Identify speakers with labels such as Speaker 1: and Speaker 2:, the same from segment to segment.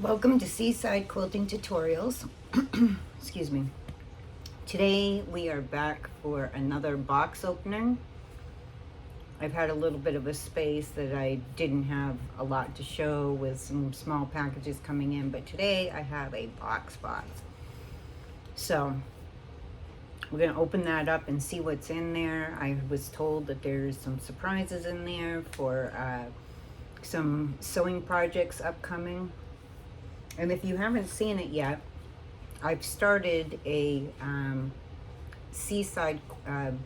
Speaker 1: Welcome to Seaside Quilting Tutorials. Excuse me. Today we are back for another box opening. I've had a little bit of a space that I didn't have a lot to show with some small packages coming in, but today I have a box. So we're going to open that up and see what's in there. I was told that there's some surprises in there for some sewing projects upcoming. And if you haven't seen it yet, I've started a Seaside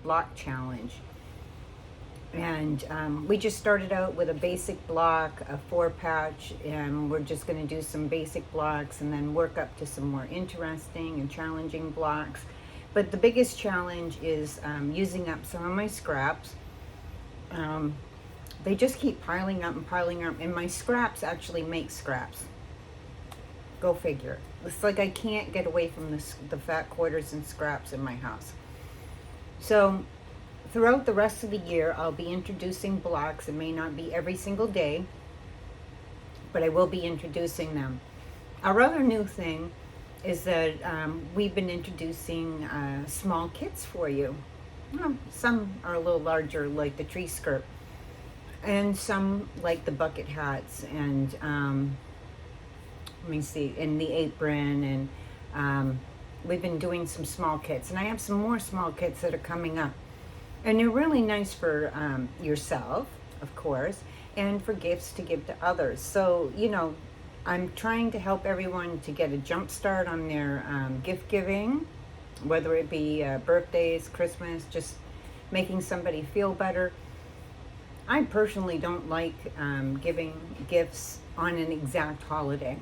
Speaker 1: block challenge. And we just started out with a basic block, a 4-patch, and we're just going to do some basic blocks and then work up to some more interesting and challenging blocks. But the biggest challenge is using up some of my scraps. They just keep piling up, and my scraps actually make scraps. Go figure. It's like I can't get away from the fat quarters and scraps in my house. So throughout the rest of the year, I'll be introducing blocks. It may not be every single day, but I will be introducing them. Our other new thing is that we've been introducing small kits for you. Well, some are a little larger, like the tree skirt, and some like the bucket hats, and let me see, in the apron, and we've been doing some small kits, and I have some more small kits that are coming up, and they're really nice for yourself, of course, and for gifts to give to others. So, you know, I'm trying to help everyone to get a jump start on their gift giving, whether it be birthdays, Christmas, just making somebody feel better. I personally don't like giving gifts on an exact holiday.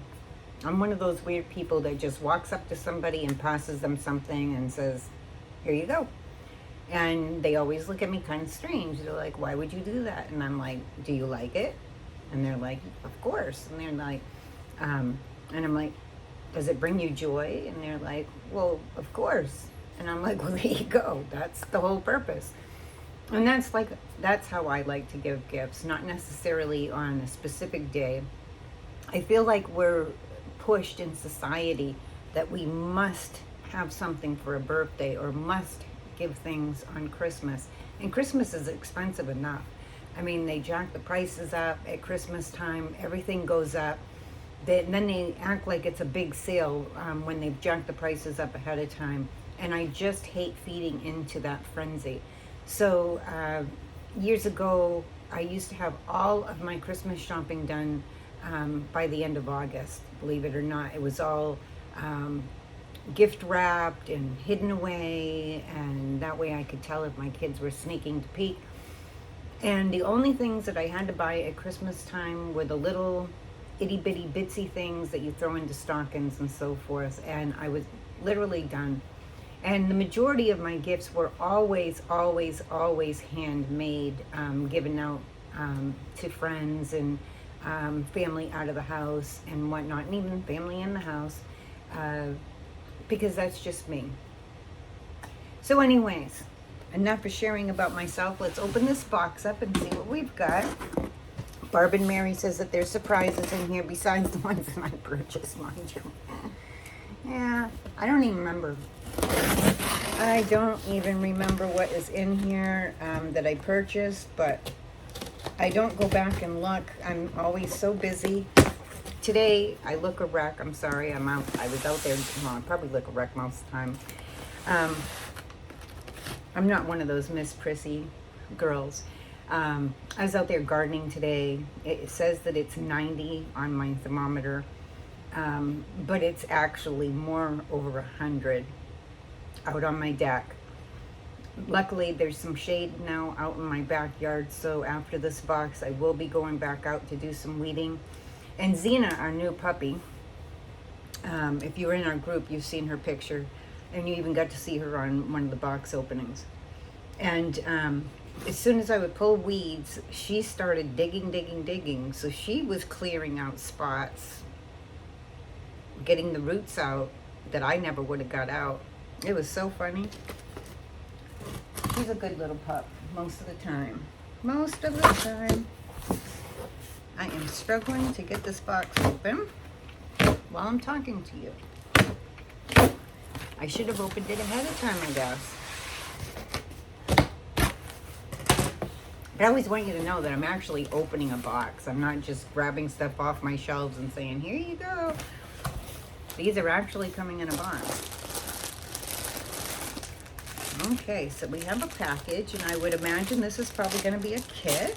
Speaker 1: I'm one of those weird people that just walks up to somebody and passes them something and says, here you go. And they always look at me kind of strange. They're like, why would you do that? And I'm like, do you like it? And they're like, of course. And they're like, and I'm like, does it bring you joy? And they're like, well, of course. And I'm like, well, there you go. That's the whole purpose. And that's how I like to give gifts, not necessarily on a specific day. I feel like we're pushed in society that we must have something for a birthday or must give things on Christmas. And Christmas is expensive enough. I mean, they jack the prices up at Christmas time. Everything goes up. Then they act like it's a big sale when they've jacked the prices up ahead of time. And I just hate feeding into that frenzy. So years ago, I used to have all of my Christmas shopping done by the end of August. Believe it or not, it was all gift wrapped and hidden away, and that way I could tell if my kids were sneaking to peek. And the only things that I had to buy at Christmas time were the little itty bitty bitsy things that you throw into stockings and so forth, and I was literally done. And the majority of my gifts were always handmade, given out to friends and family out of the house and whatnot, and even family in the house, because that's just me. So anyways, enough of sharing about myself. Let's open this box up and see what we've got. Barb and Mary says that there's surprises in here besides the ones that I purchased, mind you. Yeah, I don't even remember what is in here that I purchased, but I don't go back and look. I'm always so busy. Today, I look a wreck. I'm sorry, I was out there. Well, I probably look a wreck most of the time. I'm not one of those Miss Prissy girls. I was out there gardening today. It says that it's 90 on my thermometer, but it's actually more over 100 out on my deck. Luckily, there's some shade now out in my backyard, so after this box, I will be going back out to do some weeding. And Xena, our new puppy, if you were in our group, you've seen her picture, and you even got to see her on one of the box openings. And as soon as I would pull weeds, she started digging. So she was clearing out spots, getting the roots out that I never would have got out. It was so funny. She's a good little pup most of the time. I am struggling to get this box open. while I'm talking to you. I should have opened it ahead of time, I guess. But I always want you to know that I'm actually opening a box. I'm not just grabbing stuff off my shelves and saying, here you go. These are actually coming in a box. Okay, so we have a package, and I would imagine this is probably going to be a kit.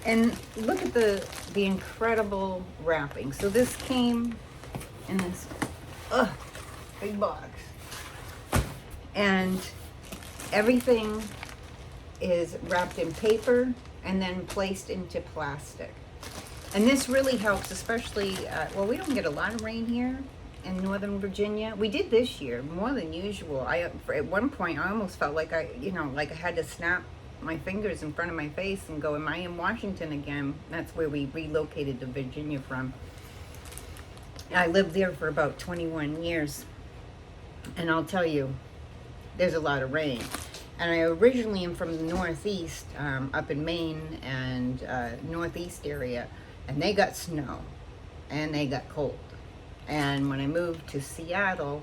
Speaker 1: And look at the incredible wrapping. So this came in this big box. And everything is wrapped in paper and then placed into plastic. And this really helps, especially, well, we don't get a lot of rain here in Northern Virginia. We did this year, more than usual. At one point, I almost felt like I had to snap my fingers in front of my face and go, am I in Washington again? That's where we relocated to Virginia from. I lived there for about 21 years. And I'll tell you, there's a lot of rain. And I originally am from the Northeast, up in Maine and Northeast area, and they got snow and they got cold. And when I moved to Seattle,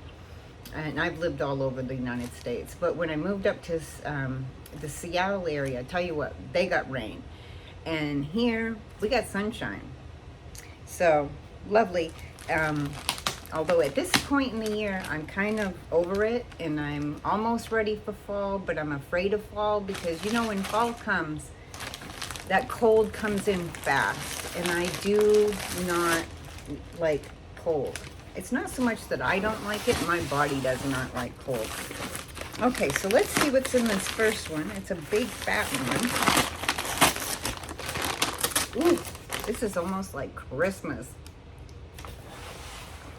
Speaker 1: and I've lived all over the United States, but when I moved up to the Seattle area, I tell you what, they got rain. And here, we got sunshine. So, lovely. Although at this point in the year, I'm kind of over it, and I'm almost ready for fall, but I'm afraid of fall because, you know, when fall comes, that cold comes in fast, and I do not like cold. It's not so much that I don't like it, my body does not like cold. Okay, so let's see what's in this first one. It's a big fat one. Ooh, this is almost like Christmas.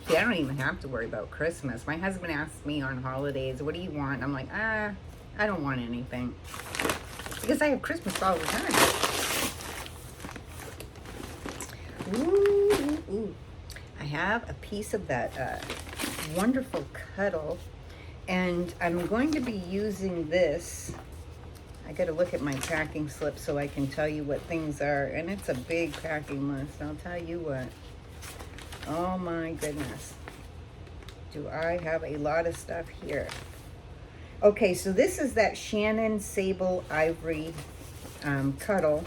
Speaker 1: See, I don't even have to worry about Christmas. My husband asks me on holidays, what do you want? I'm like, I don't want anything. Because I have Christmas all the time. Ooh. I have a piece of that wonderful cuddle. And I'm going to be using this. I got to look at my packing slip so I can tell you what things are. And it's a big packing list, I'll tell you what. Oh my goodness. Do I have a lot of stuff here? Okay, so this is that Shannon Sable Ivory cuddle.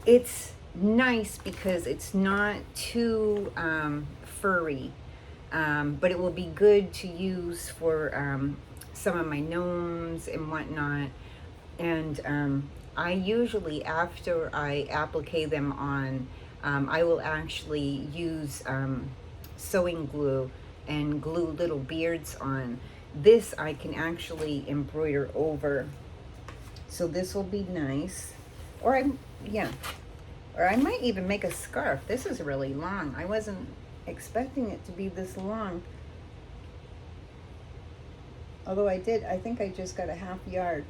Speaker 1: It's nice because it's not too furry, but it will be good to use for some of my gnomes and whatnot. And I usually, after I applique them on, I will actually use sewing glue and glue little beards on. This I can actually embroider over. So this will be nice. Or I might even make a scarf. This is really long. I wasn't expecting it to be this long. Although I think I just got a half yard.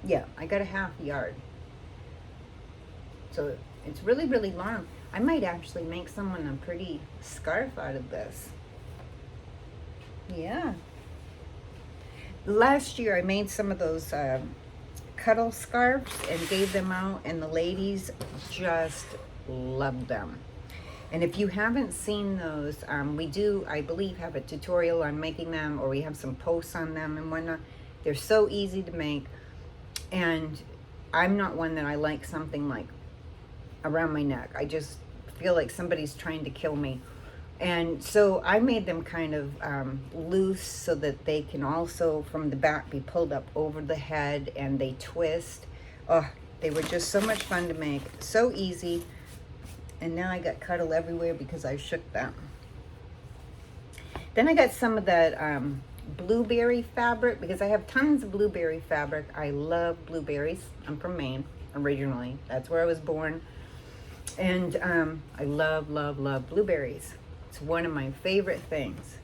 Speaker 1: Yeah, I got a half yard. So it's really, really long. I might actually make someone a pretty scarf out of this. Yeah. Last year I made some of those cuddle scarves and gave them out, and the ladies just loved them. And if you haven't seen those, we do, I believe, have a tutorial on making them, or we have some posts on them and whatnot. They're so easy to make. And I'm not one that I like something like around my neck. I just feel like somebody's trying to kill me. And so I made them kind of loose so that they can also from the back be pulled up over the head, and they twist. Oh, they were just so much fun to make. So easy. And now I got cuddle everywhere because I shook them. Then I got some of that blueberry fabric, because I have tons of blueberry fabric. I love blueberries. I'm from Maine originally. That's where I was born. And I love, love, love blueberries. It's one of my favorite things.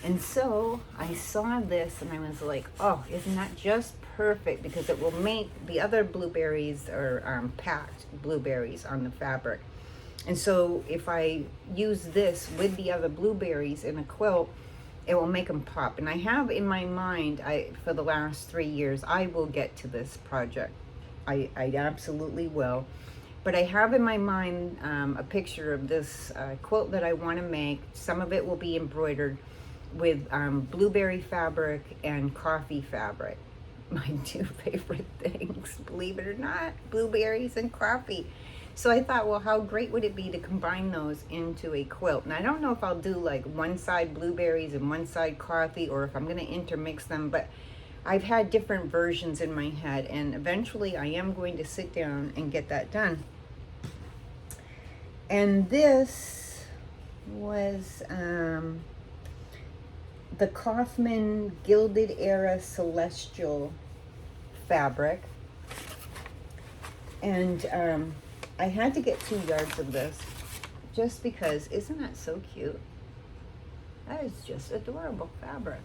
Speaker 1: And so I saw this and I was like, oh, isn't that just perfect? Because it will make the other blueberries, or packed blueberries on the fabric. And so if I use this with the other blueberries in a quilt, it will make them pop. And I have in my mind, for the last 3 years, I will get to this project. I absolutely will. But I have in my mind a picture of this quilt that I want to make. Some of it will be embroidered with blueberry fabric and coffee fabric. My two favorite things, believe it or not, blueberries and coffee. So I thought, well, how great would it be to combine those into a quilt? And I don't know if I'll do like one side blueberries and one side coffee, or if I'm going to intermix them, but I've had different versions in my head, and eventually I am going to sit down and get that done. And this was the Kaufman Gilded Era Celestial fabric. And I had to get 2 yards of this just because, isn't that so cute? That is just adorable fabric.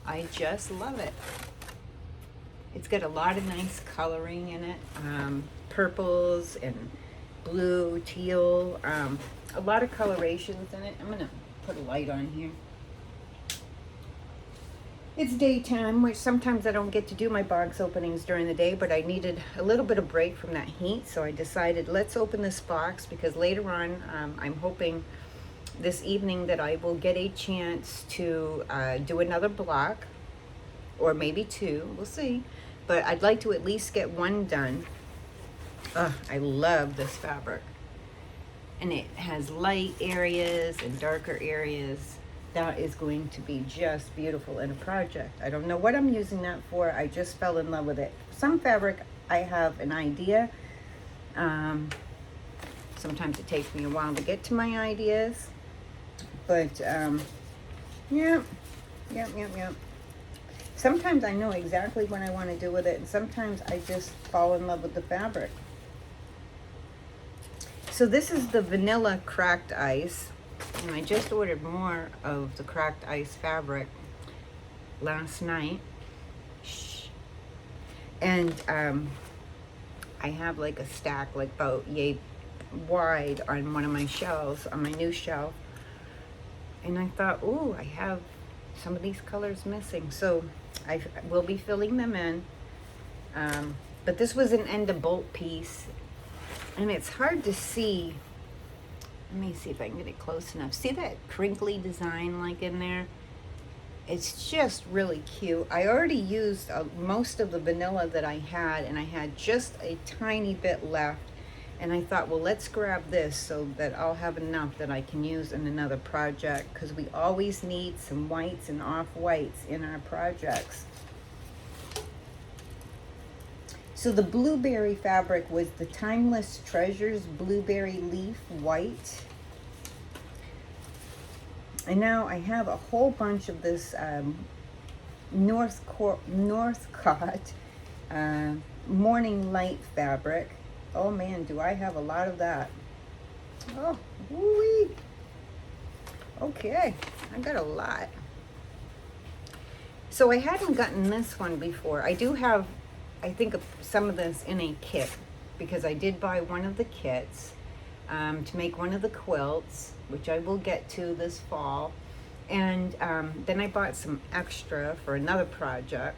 Speaker 1: I just love it. It's got a lot of nice coloring in it. Purples and blue, teal, a lot of colorations in it. I'm gonna put a light on here. It's daytime, which sometimes I don't get to do my box openings during the day, but I needed a little bit of break from that heat, so I decided let's open this box, because later on I'm hoping this evening that I will get a chance to do another block, or maybe 2, we'll see, but I'd like to at least get 1 done. I love this fabric, and it has light areas and darker areas. That is going to be just beautiful in a project. I don't know what I'm using that for. I just fell in love with it. Some fabric, I have an idea. Sometimes it takes me a while to get to my ideas. But, yeah. Sometimes I know exactly what I want to do with it, and sometimes I just fall in love with the fabric. So this is the vanilla cracked ice. And I just ordered more of the cracked ice fabric last night. Shh. And I have like a stack like about yay wide on one of my shelves, on my new shelf. And I thought, ooh, I have some of these colors missing. So I will be filling them in. But this was an end of bolt piece. And it's hard to see. Let me see if I can get it close enough. See that crinkly design like in there? It's just really cute. I already used most of the vanilla that I had, and I had just a tiny bit left. And I thought, well, let's grab this so that I'll have enough that I can use in another project, because we always need some whites and off-whites in our projects. So the blueberry fabric was the Timeless Treasures Blueberry Leaf White. And now I have a whole bunch of this Northcott Morning Light fabric. Oh man, do I have a lot of that. Oh, woo-wee. Okay, I got a lot. So I hadn't gotten this one before. I do have, I think, of some of this in a kit, because I did buy one of the kits to make one of the quilts, which I will get to this fall. And then I bought some extra for another project.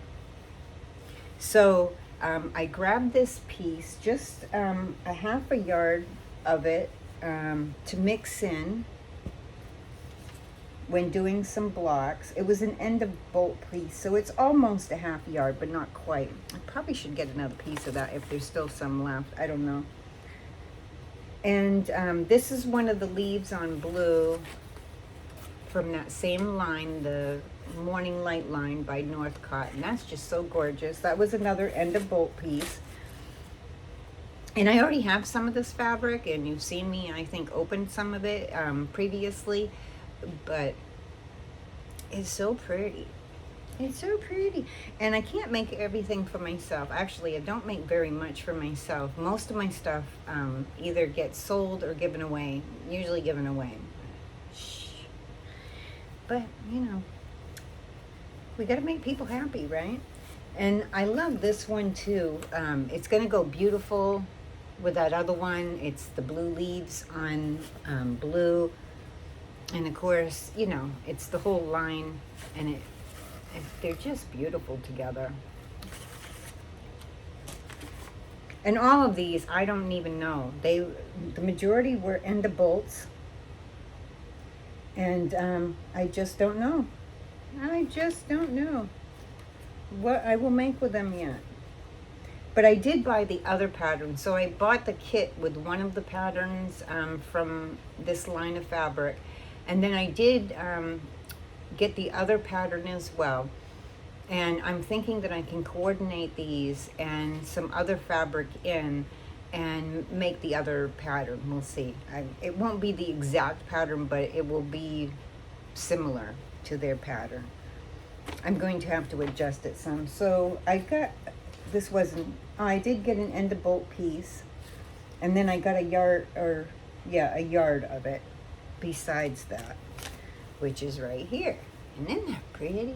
Speaker 1: So I grabbed this piece, just a half a yard of it to mix in when doing some blocks. It was an end of bolt piece, so it's almost a half yard, but not quite. I probably should get another piece of that if there's still some left. I don't know. And this is one of the leaves on blue from that same line, the Morning Light line by Northcott, and that's just so gorgeous. That was another end of bolt piece. And I already have some of this fabric, and you've seen me, I think, open some of it previously. But it's so pretty. It's so pretty. And I can't make everything for myself. Actually, I don't make very much for myself. Most of my stuff either gets sold or given away. Usually given away. Shh. But, you know, we got to make people happy, right? And I love this one too. It's going to go beautiful with that other one. It's the blue leaves on blue. And of course, you know, it's the whole line, and they're just beautiful together. And all of these, I don't even know. The majority were end of bolts. And I just don't know. I just don't know what I will make with them yet. But I did buy the other pattern. So I bought the kit with one of the patterns from this line of fabric. And then I did get the other pattern as well. And I'm thinking that I can coordinate these and some other fabric in and make the other pattern. We'll see. It won't be the exact pattern, but it will be similar to their pattern. I'm going to have to adjust it some. So I got, this wasn't, I did get an end of bolt piece, and then I got a yard of it besides that, which is right here. And isn't that pretty?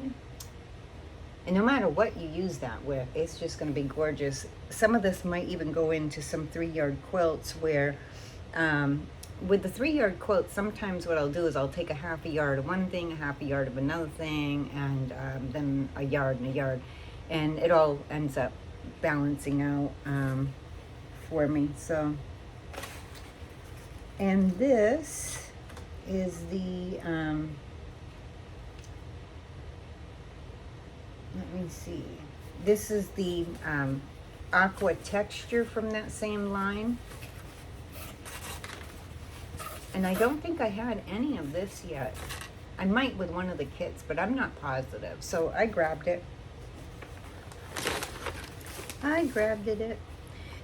Speaker 1: And no matter what you use that with, it's just going to be gorgeous. Some of this might even go into some 3-yard quilts where, with the 3-yard quilts, sometimes what I'll do is I'll take a half a yard of one thing, a half a yard of another thing, and then a yard and a yard. And it all ends up balancing out for me. So, and this is the... let me see. This is the aqua texture from that same line. And I don't think I had any of this yet. I might with one of the kits, but I'm not positive. So I grabbed it.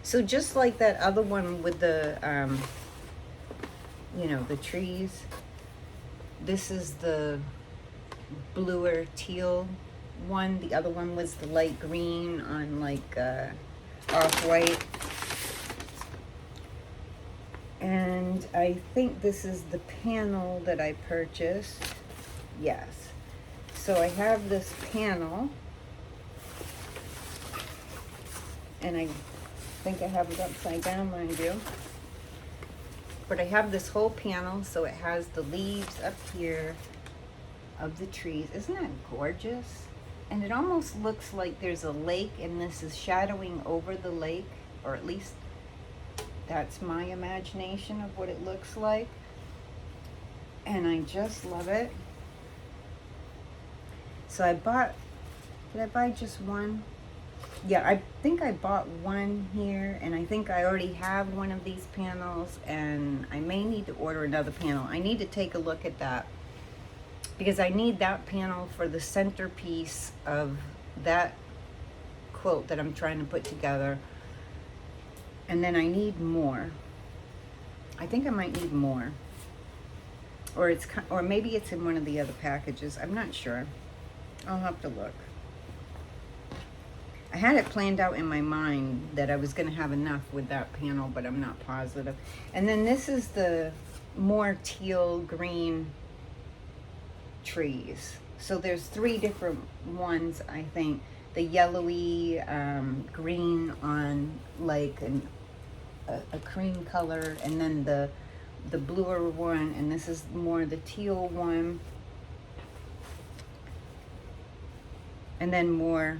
Speaker 1: So just like that other one with the, you know, the trees, this is the bluer teal one. The other one was the light green on like off-white. And I think this is the panel that I purchased. Yes. So I have this panel, and I think I have it upside down, mind you. But I have this whole panel, so it has the leaves up here of the trees. Isn't that gorgeous? And it almost looks like there's a lake, and this is shadowing over the lake, or at least that's my imagination of what it looks like. And I just love it. So I bought, did I buy just one? Yeah, I think I bought one here, and I think I already have one of these panels, and I may need to order another panel. I need to take a look at that, because I need that panel for the centerpiece of that quilt that I'm trying to put together. And then I need more. I think I might need more. Or maybe it's in one of the other packages. I'm not sure. I'll have to look. I had it planned out in my mind that I was going to have enough with that panel, but I'm not positive. And then this is the more teal green trees. So there's 3 different ones, I think. The yellowy green on like a cream color, and then the bluer one, and this is more the teal one, and then more.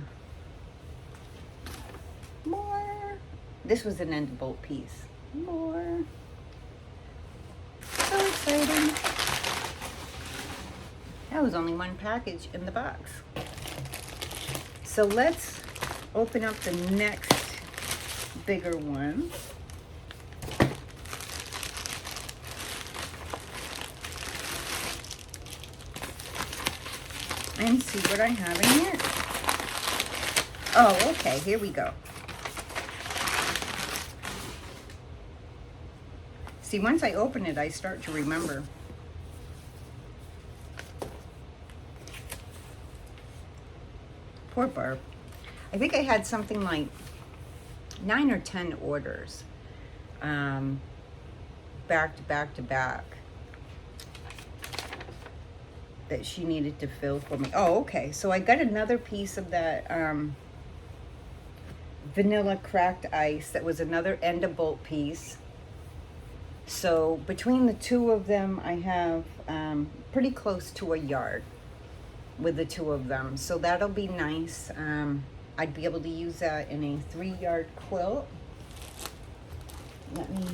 Speaker 1: This was an end bolt piece. More. So exciting. That was only one package in the box. So let's open up the next bigger one. And see what I have in here. Oh, okay, here we go. See, once I open it, I start to remember. Poor Barb. I think I had something like 9 or 10 orders, back to back to back, that she needed to fill for me. Oh, okay. So I got another piece of that vanilla cracked ice. That was another end of bolt piece. So between the 2 of them, I have pretty close to a yard with the 2 of them. So that'll be nice. I'd be able to use that in a 3-yard quilt. let me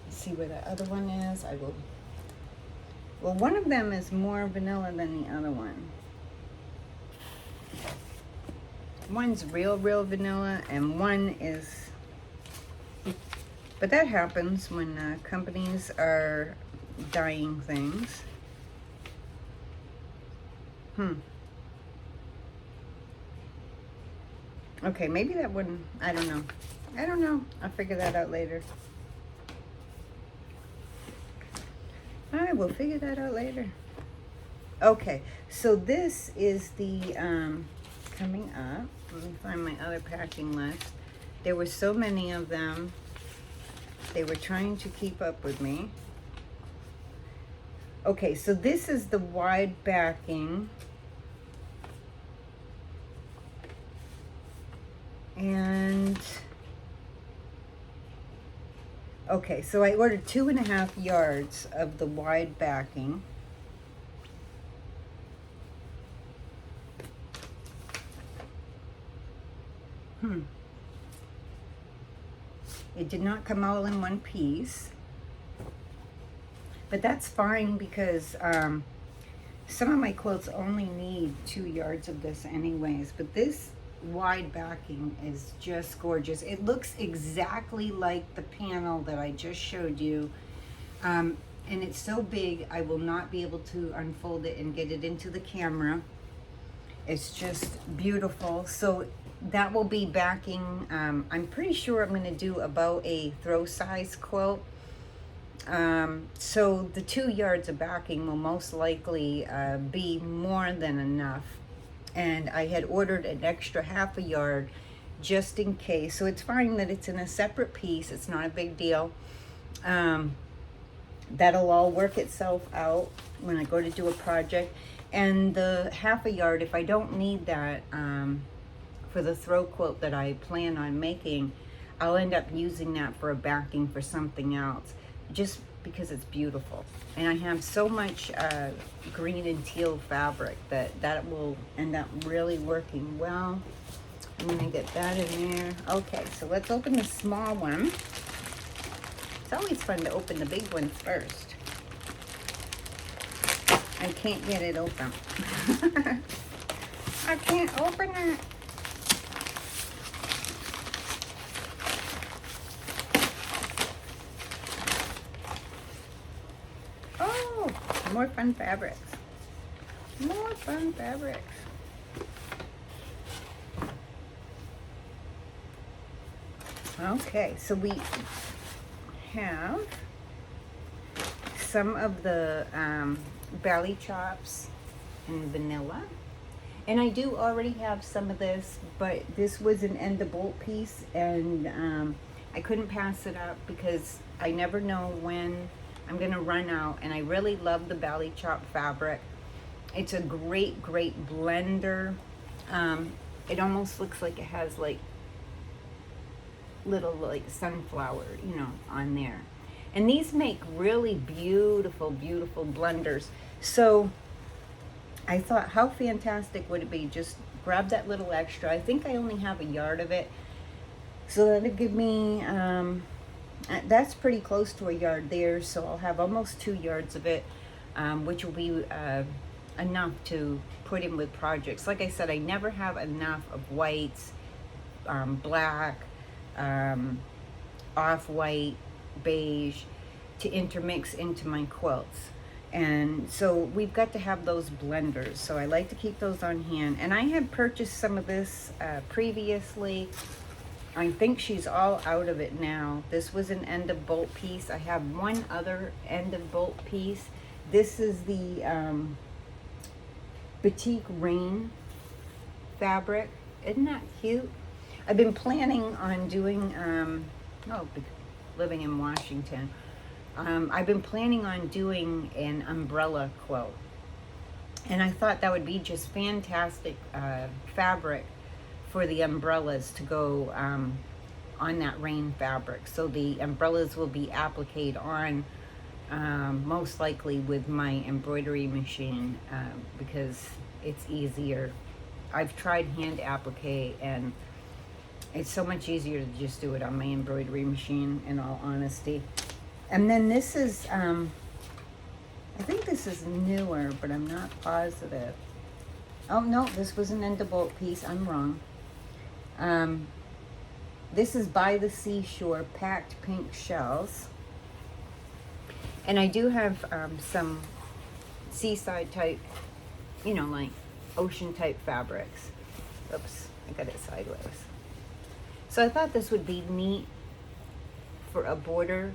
Speaker 1: see where the other one is. I will. Well, one of them is more vanilla than the other one. One's real vanilla, and one is. But that happens when companies are dyeing things. Okay, maybe that wouldn't. I don't know. I don't know. I'll figure that out later. I will figure that out later. Okay, so this is the coming up. Let me find my other packing list. There were so many of them. They were trying to keep up with me. Okay, so this is the wide backing. And okay, so I ordered 2.5 yards of the wide backing. It did not come all in one piece, but that's fine because some of my quilts only need 2 yards of this anyways, but this wide backing is just gorgeous. It looks exactly like the panel that I just showed you, and it's so big I will not be able to unfold it and get it into the camera. It's just beautiful. So that will be backing. I'm pretty sure I'm going to do about a throw size quilt. So the 2 yards of backing will most likely be more than enough. And I had ordered an extra 1/2 yard just in case. So it's fine that it's in a separate piece. It's not a big deal. That'll all work itself out when I go to do a project. And the 1/2 yard, if I don't need that for the throw quilt that I plan on making, I'll end up using that for a backing for something else, just because it's beautiful. And I have so much green and teal fabric that will end up really working well. I'm gonna get that in there. Okay, so let's open the small one. It's always fun to open the big ones first. I can't get it open. I can't open it. Oh, more fun fabrics. More fun fabrics. Okay, so we have some of the belly chops and vanilla, and I do already have some of this, but this was an end of bolt piece, and I couldn't pass it up because I never know when I'm gonna run out, and I really love the belly chop fabric. It's a great blender. It almost looks like it has like little like sunflower, you know, on there. And these make really beautiful blenders. So I thought, how fantastic would it be? Just grab that little extra. I think I only have 1 yard of it. So that'll give me, that's pretty close to 1 yard there. So I'll have almost 2 yards of it, which will be enough to put in with projects. Like I said, I never have enough of whites, black, off-white, beige to intermix into my quilts. And so we've got to have those blenders. So I like to keep those on hand. And I had purchased some of this previously. I think she's all out of it now. This was an end of bolt piece. I have one other end of bolt piece. This is the Batik Rain fabric. Isn't that cute? I've been planning on doing, living in Washington, I've been planning on doing an umbrella quilt. And I thought that would be just fantastic fabric for the umbrellas to go on that rain fabric. So the umbrellas will be appliqued on most likely with my embroidery machine because it's easier. I've tried hand applique and It's so much easier to just do it on my embroidery machine, in all honesty. And then this is, I think this is newer, but I'm not positive. Oh, no, this was an end bolt piece. I'm wrong. This is By the Seashore Packed Pink Shells. And I do have some Seaside type, you know, like ocean type fabrics. Oops, I got it sideways. So I thought this would be neat for a border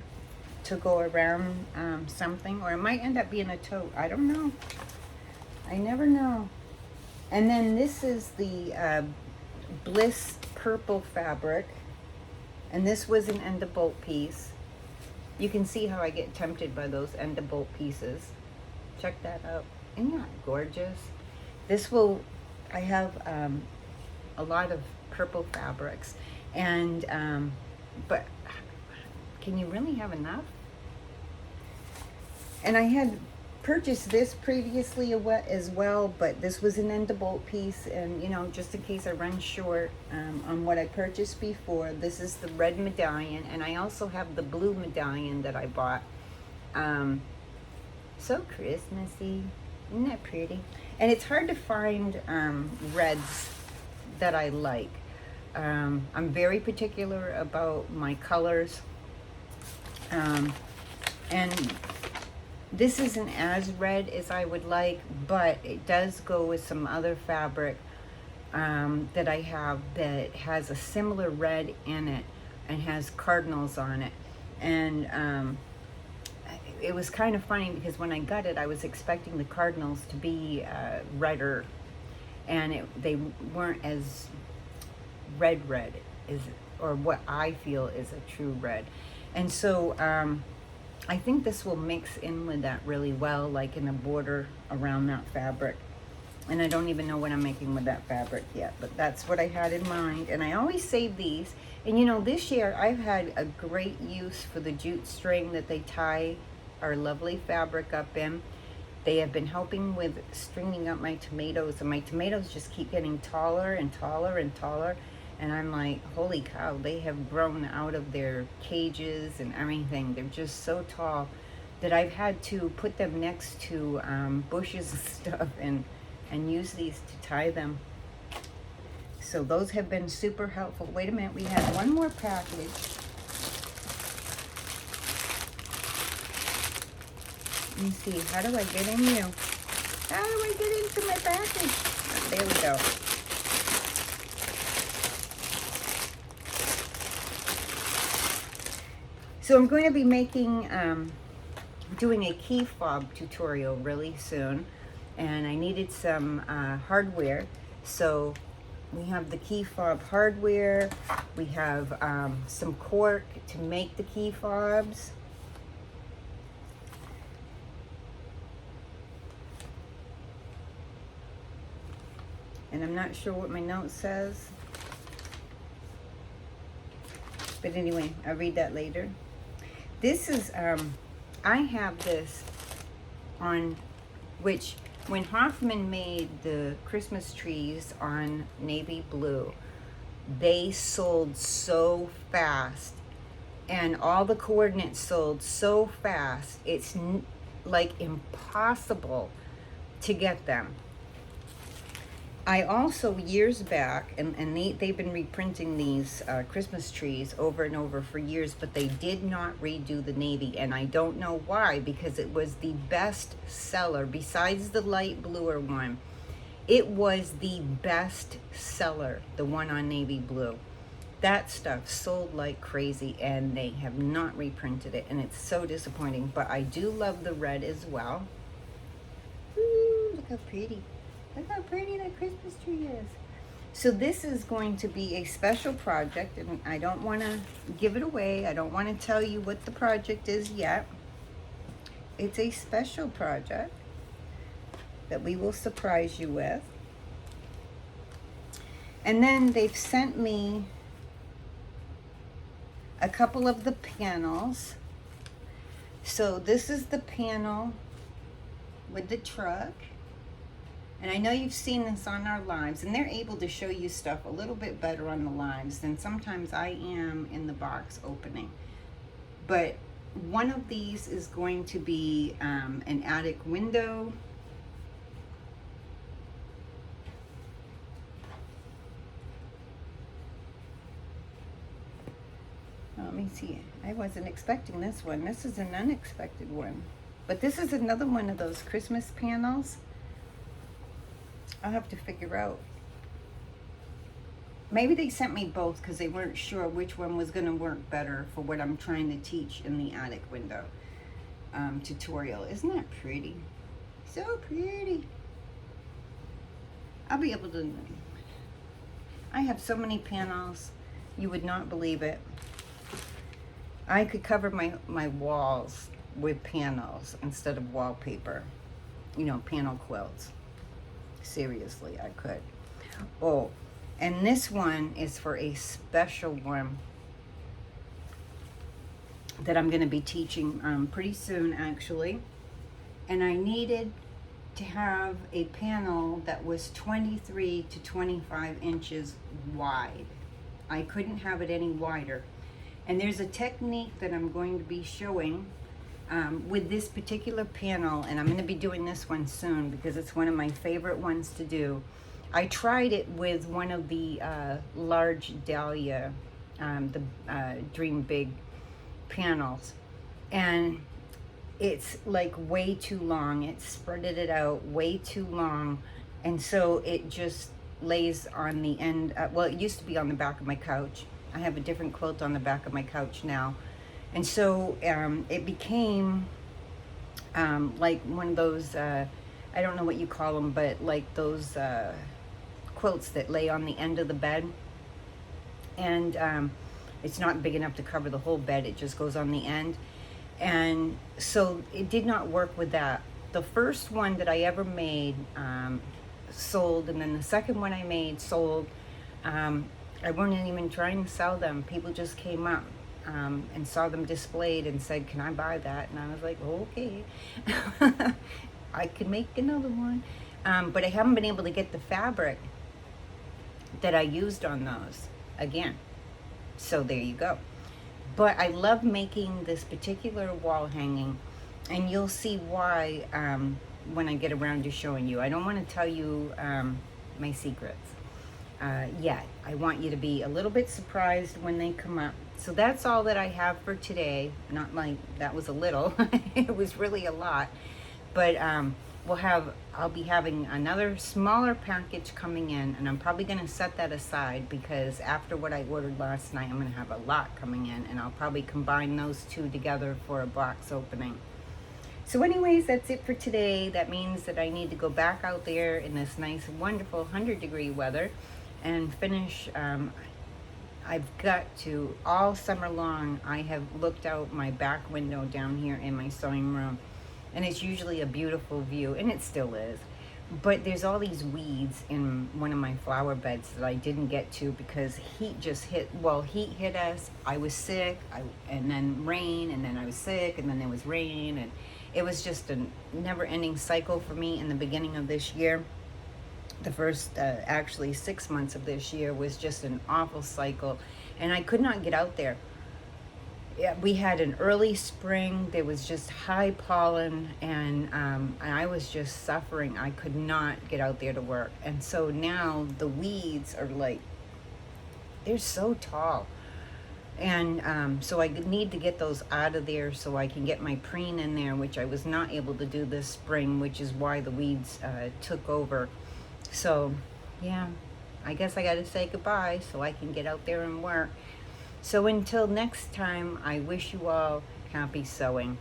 Speaker 1: to go around something, or it might end up being a tote. I don't know. I never know. And then this is the Bliss purple fabric, and this was an end bolt piece. You can see how I get tempted by those end bolt pieces. Check that out. Isn't that gorgeous? This will, I have a lot of purple fabrics, and but can you really have enough? And I had purchased this previously as well, but this was an end bolt piece, and you know, just in case I run short on what I purchased before, this is the red medallion, and I also have the blue medallion that I bought. So Christmassy, isn't that pretty? And it's hard to find reds that I like. I'm very particular about my colors, and this isn't as red as I would like, but it does go with some other fabric that I have that has a similar red in it and has cardinals on it. And it was kind of funny because when I got it, I was expecting the cardinals to be redder, and they weren't as red as, or what I feel is a true red. And so I think this will mix in with that really well, like in a border around that fabric. And I don't even know what I'm making with that fabric yet, but that's what I had in mind. And I always save these. And you know, this year I've had a great use for the jute string that they tie our lovely fabric up in. They have been helping with stringing up my tomatoes, and my tomatoes just keep getting taller and taller and taller. And I'm like, holy cow, they have grown out of their cages and everything. They're just so tall that I've had to put them next to bushes and stuff and use these to tie them. So those have been super helpful. Wait a minute, we have one more package. Let me see, how do I get in you? How do I get into my package? Oh, there we go. So I'm going to be making, doing a key fob tutorial really soon, and I needed some hardware. So we have the key fob hardware, we have some cork to make the key fobs. And I'm not sure what my note says, but anyway, I'll read that later. This is, I have this on, which when Hoffman made the Christmas trees on navy blue, they sold so fast, and all the coordinates sold so fast, it's like impossible to get them. I also, years back, and they've been reprinting these Christmas trees over and over for years, but they did not redo the navy, and I don't know why, because it was the best seller, besides the light bluer one. It was the best seller, the one on navy blue. That stuff sold like crazy, and they have not reprinted it, and it's so disappointing, but I do love the red as well. Ooh, look how pretty. Look how pretty that Christmas tree is. So this is going to be a special project, and I don't want to give it away. I don't want to tell you what the project is yet. It's a special project that we will surprise you with. And then they've sent me a couple of the panels. So this is the panel with the truck. And I know you've seen this on our lives, and they're able to show you stuff a little bit better on the lives than sometimes I am in the box opening. But one of these is going to be an attic window. Let me see. I wasn't expecting this one. This is an unexpected one. But this is another one of those Christmas panels. I'll have to figure out. Maybe they sent me both because they weren't sure which one was going to work better for what I'm trying to teach in the attic window tutorial. Isn't that pretty? So pretty. I'll be able to... I have so many panels. You would not believe it. I could cover my walls with panels instead of wallpaper. You know, panel quilts. Seriously, I could. Oh, and this one is for a special one that I'm going to be teaching pretty soon, actually. And I needed to have a panel that was 23 to 25 inches wide. I couldn't have it any wider. And there's a technique that I'm going to be showing with this particular panel, and I'm going to be doing this one soon because it's one of my favorite ones to do. I tried it with one of the large dahlia, the Dream Big panels, and it's like way too long. It spreaded it out way too long, and so it just lays on the end. Well, it used to be on the back of my couch. I have a different quilt on the back of my couch now. And so it became like one of those, I don't know what you call them, but like those quilts that lay on the end of the bed. And it's not big enough to cover the whole bed. It just goes on the end. And so it did not work with that. The first one that I ever made sold, and then the second one I made sold. I wasn't even trying to sell them. People just came up and saw them displayed and said, "Can I buy that?" And I was like, "Okay." I could make another one. But I haven't been able to get the fabric that I used on those again. So there you go. But I love making this particular wall hanging, and you'll see why when I get around to showing you. I don't want to tell you my secrets yet. I want you to be a little bit surprised when they come up. So that's all that I have for today. Not like that was a little. It was really a lot. But I'll be having another smaller package coming in, and I'm probably going to set that aside because after what I ordered last night, I'm going to have a lot coming in, and I'll probably combine those two together for a box opening. So anyways, that's it for today. That means that I need to go back out there in this nice, wonderful 100-degree weather and finish. I've got to, all summer long, I have looked out my back window down here in my sewing room, and it's usually a beautiful view, and it still is. But there's all these weeds in one of my flower beds that I didn't get to because heat just hit. Well, heat hit us. I was sick, and then rain, and then I was sick, and then there was rain, and it was just a never-ending cycle for me in the beginning of this year. The first, actually 6 months of this year was just an awful cycle, and I could not get out there. Yeah, we had an early spring. There was just high pollen, and I was just suffering. I could not get out there to work. And so now the weeds are like, they're so tall. And so I need to get those out of there so I can get my preen in there, which I was not able to do this spring, which is why the weeds took over. So, yeah, I guess I got to say goodbye so I can get out there and work. So until next time, I wish you all happy sewing.